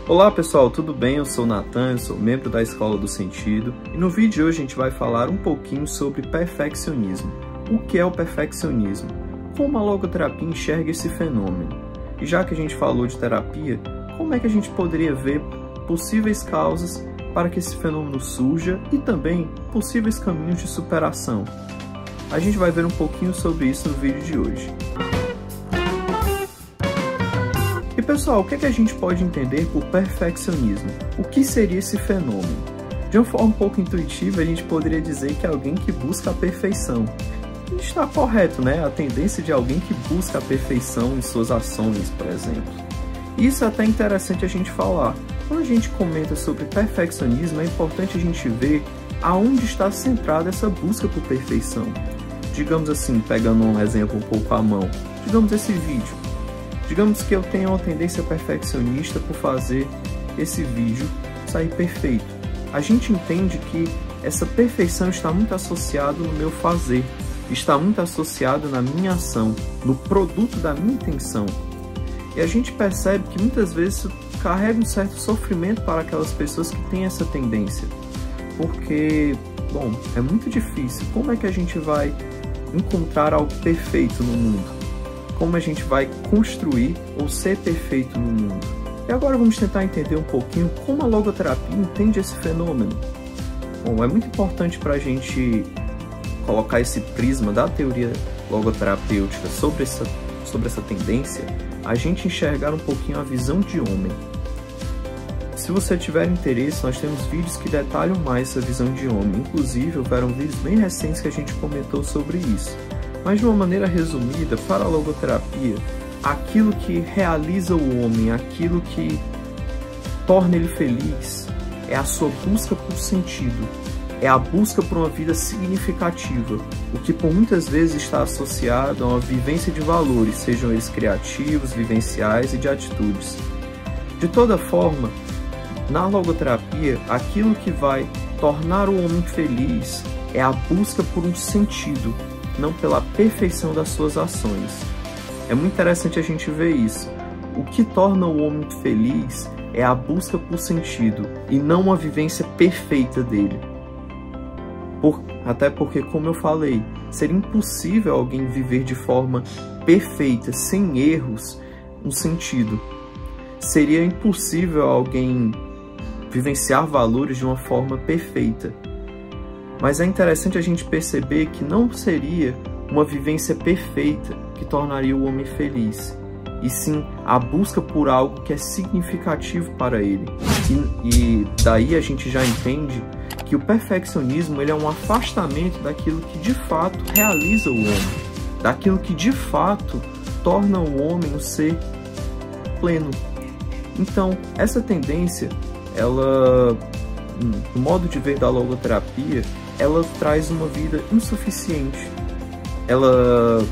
Olá pessoal, tudo bem? Eu sou o Nathan, eu sou membro da Escola do Sentido e no vídeo de hoje a gente vai falar um pouquinho sobre perfeccionismo. O que é o perfeccionismo? Como a logoterapia enxerga esse fenômeno? E já que a gente falou de terapia, como é que a gente poderia ver possíveis causas para que esse fenômeno surja e também possíveis caminhos de superação? A gente vai ver um pouquinho sobre isso no vídeo de hoje. E pessoal, o que é que a gente pode entender por perfeccionismo? O que seria esse fenômeno? De uma forma um pouco intuitiva, a gente poderia dizer que é alguém que busca a perfeição. E está correto, né? A tendência de alguém que busca a perfeição em suas ações, por exemplo. Isso é até interessante a gente falar. Quando a gente comenta sobre perfeccionismo, é importante a gente ver aonde está centrada essa busca por perfeição. Digamos assim, pegando um exemplo um pouco à mão, digamos esse vídeo. Digamos que eu tenho uma tendência perfeccionista por fazer esse vídeo sair perfeito. A gente entende que essa perfeição está muito associada no meu fazer, está muito associada na minha ação, no produto da minha intenção. E a gente percebe que muitas vezes isso carrega um certo sofrimento para aquelas pessoas que têm essa tendência. Porque, bom, é muito difícil. Como é que a gente vai encontrar algo perfeito no mundo? Como a gente vai construir ou ser perfeito no mundo? E agora vamos tentar entender um pouquinho como a logoterapia entende esse fenômeno. Bom, é muito importante para a gente colocar esse prisma da teoria logoterapêutica sobre essa tendência, a gente enxergar um pouquinho a visão de homem. Se você tiver interesse, nós temos vídeos que detalham mais essa visão de homem. Inclusive, houveram vídeos bem recentes que a gente comentou sobre isso. Mas de uma maneira resumida, para a logoterapia, aquilo que realiza o homem, aquilo que torna ele feliz, é a sua busca por sentido, é a busca por uma vida significativa, o que por muitas vezes está associado a uma vivência de valores, sejam eles criativos, vivenciais e de atitudes. De toda forma, na logoterapia, aquilo que vai tornar o homem feliz é a busca por um sentido, não pela perfeição das suas ações. É muito interessante a gente ver isso. O que torna o homem feliz é a busca por sentido e não uma vivência perfeita dele. Até porque, como eu falei, seria impossível alguém viver de forma perfeita, sem erros, um sentido. Seria impossível alguém vivenciar valores de uma forma perfeita. Mas é interessante a gente perceber que não seria uma vivência perfeita que tornaria o homem feliz, e sim a busca por algo que é significativo para ele. E daí a gente já entende que o perfeccionismo ele é um afastamento daquilo que de fato realiza o homem, daquilo que de fato torna o homem um ser pleno. Então, essa tendência, ela, no modo de ver da logoterapia, ela traz uma vida insuficiente. Ela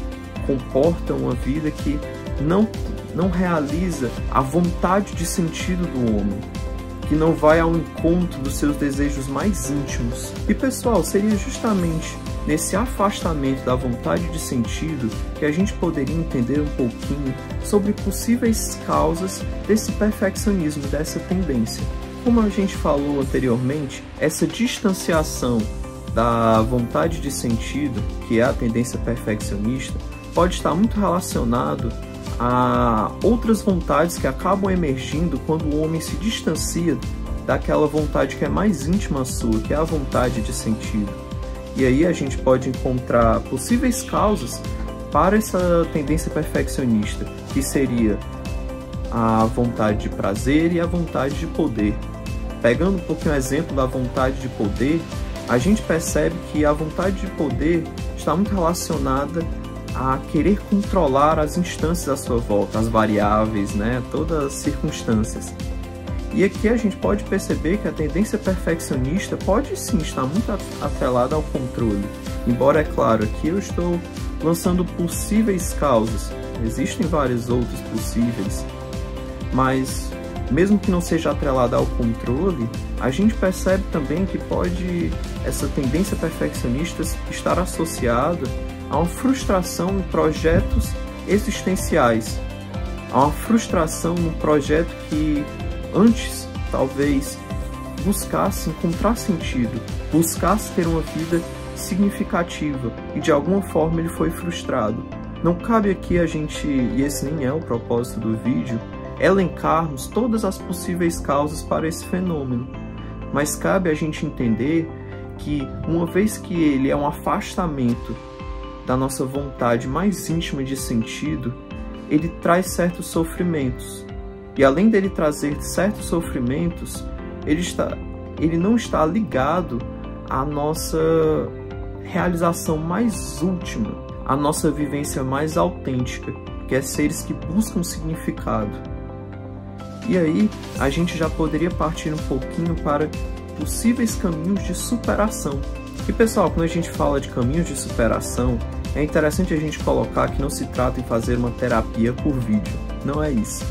comporta uma vida que não realiza a vontade de sentido do homem, que não vai ao encontro dos seus desejos mais íntimos. E pessoal, seria justamente nesse afastamento da vontade de sentido que a gente poderia entender um pouquinho sobre possíveis causas desse perfeccionismo, dessa tendência. Como a gente falou anteriormente, essa distanciação da vontade de sentido, que é a tendência perfeccionista, pode estar muito relacionado a outras vontades que acabam emergindo quando o homem se distancia daquela vontade que é mais íntima sua, que é a vontade de sentido. E aí a gente pode encontrar possíveis causas para essa tendência perfeccionista, que seria a vontade de prazer e a vontade de poder. Pegando um pouquinho o exemplo da vontade de poder, a gente percebe que a vontade de poder está muito relacionada a querer controlar as instâncias à sua volta, as variáveis, né? Todas as circunstâncias. E aqui a gente pode perceber que a tendência perfeccionista pode sim estar muito atrelada ao controle. Embora, é claro, aqui eu estou lançando possíveis causas, existem vários outros possíveis, mas mesmo que não seja atrelada ao controle, a gente percebe também que pode essa tendência perfeccionista estar associada a uma frustração em projetos existenciais, a uma frustração num projeto que antes, talvez, buscasse encontrar sentido, buscasse ter uma vida significativa e de alguma forma ele foi frustrado. Não cabe aqui a gente, e esse nem é o propósito do vídeo, elencarmos todas as possíveis causas para esse fenômeno, mas cabe a gente entender que, uma vez que ele é um afastamento da nossa vontade mais íntima de sentido, ele traz certos sofrimentos. E além dele trazer certos sofrimentos, ele não está ligado à nossa realização mais última, à nossa vivência mais autêntica, que é seres que buscam significado. E aí, a gente já poderia partir um pouquinho para possíveis caminhos de superação. E pessoal, quando a gente fala de caminhos de superação, é interessante a gente colocar que não se trata em fazer uma terapia por vídeo, não é isso.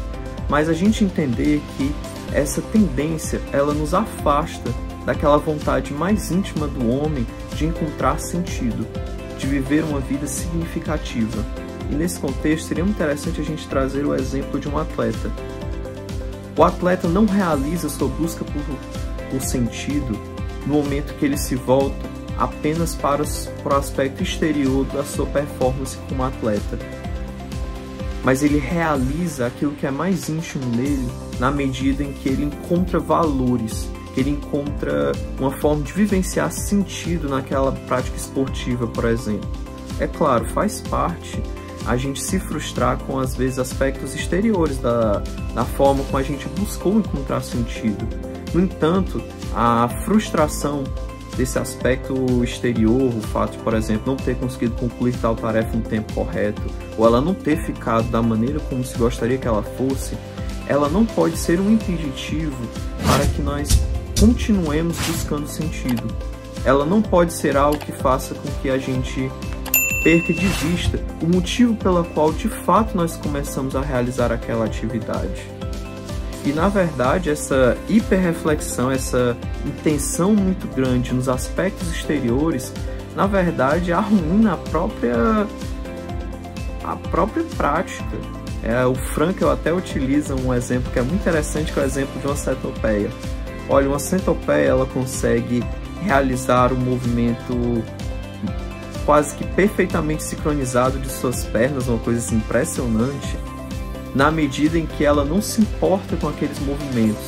Mas a gente entender que essa tendência, ela nos afasta daquela vontade mais íntima do homem de encontrar sentido, de viver uma vida significativa. E nesse contexto seria muito interessante a gente trazer o exemplo de um atleta. O atleta não realiza sua busca por sentido no momento que ele se volta apenas para o aspecto exterior da sua performance como atleta. Mas ele realiza aquilo que é mais íntimo nele na medida em que ele encontra valores, que ele encontra uma forma de vivenciar sentido naquela prática esportiva, por exemplo. É claro, faz parte a gente se frustrar com, às vezes, aspectos exteriores da forma como a gente buscou encontrar sentido. No entanto, a frustração desse aspecto exterior, o fato de, por exemplo, não ter conseguido concluir tal tarefa no tempo correto, ou ela não ter ficado da maneira como se gostaria que ela fosse, ela não pode ser um impeditivo para que nós continuemos buscando sentido. Ela não pode ser algo que faça com que a gente perca de vista o motivo pelo qual de fato nós começamos a realizar aquela atividade. E na verdade essa hiperreflexão, essa intenção muito grande nos aspectos exteriores, na verdade arruína a própria prática. O Frankl até utiliza um exemplo que é muito interessante, que é o exemplo de uma centopeia. Olha, uma centopeia ela consegue realizar um movimento quase que perfeitamente sincronizado de suas pernas, uma coisa assim impressionante, na medida em que ela não se importa com aqueles movimentos,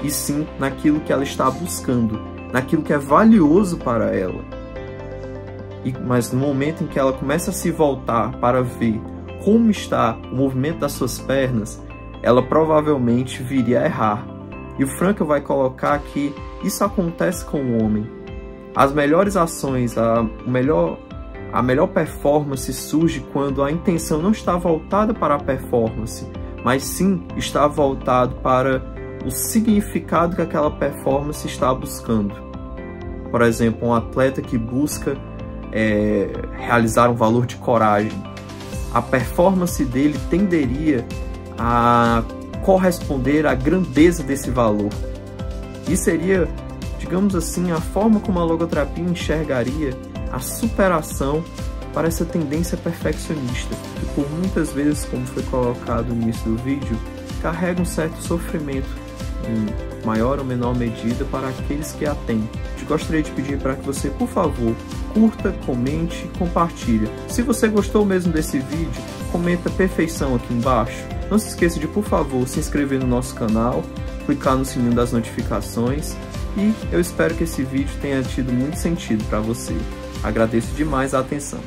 e sim naquilo que ela está buscando, naquilo que é valioso para ela. Mas no momento em que ela começa a se voltar para ver como está o movimento das suas pernas, ela provavelmente viria a errar. E o Frankl vai colocar que isso acontece com o homem. As melhores ações, a melhor performance surge quando a intenção não está voltada para a performance, mas sim está voltado para o significado que aquela performance está buscando. Por exemplo, um atleta que busca realizar um valor de coragem, a performance dele tenderia a corresponder à grandeza desse valor. E seria, digamos assim, a forma como a logoterapia enxergaria a superação para essa tendência perfeccionista, que por muitas vezes, como foi colocado no início do vídeo, carrega um certo sofrimento, em maior ou menor medida, para aqueles que a têm. Eu gostaria de pedir para que você, por favor, curta, comente e compartilhe. Se você gostou mesmo desse vídeo, comenta perfeição aqui embaixo. Não se esqueça de, por favor, se inscrever no nosso canal, clicar no sininho das notificações e eu espero que esse vídeo tenha tido muito sentido para você. Agradeço demais a atenção.